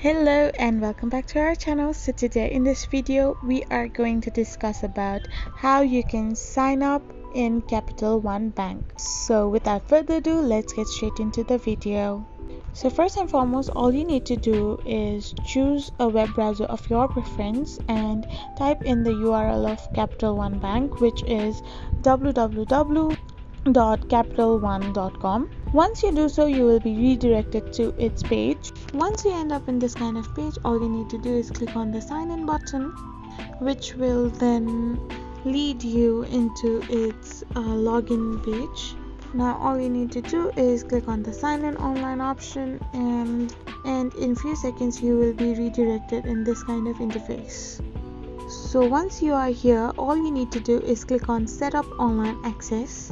Hello and welcome back to our channel. So today in this video we are going to discuss about how you can sign up in Capital One Bank. So without further ado, let's get straight into the video. So first and foremost, all you need to do is choose a web browser of your preference and type in the URL of Capital One Bank, which is www.capitalone.com. Once you do so, you will be redirected to its page. Once you end up in this kind of page, all you need to do is click on the sign in button, which will then lead you into its login page. Now all you need to do is click on the sign in online option, and in few seconds you will be redirected in this kind of interface. So once you are here, all you need to do is click on set up online access.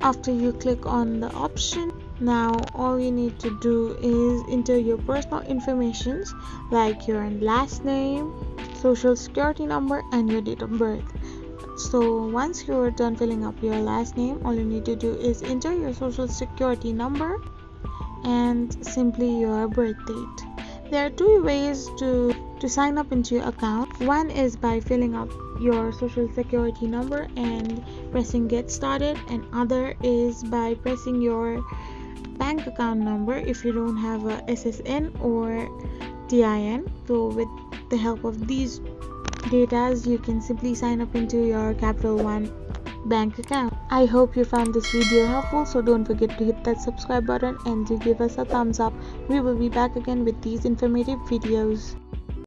After you click on the option, now all you need to do is enter your personal information like your last name, social security number and your date of birth. So once you're done filling up your last name, all you need to do is enter your social security number and simply your birth date. There are two ways to sign up into your account. One is by filling up your social security number and pressing get started, and other is by pressing your bank account number if you don't have a SSN or TIN. So with the help of these datas, you can simply sign up into your Capital One bank account. I hope you found this video helpful, so don't forget to hit that subscribe button and do give us a thumbs up. We will be back again with these informative videos.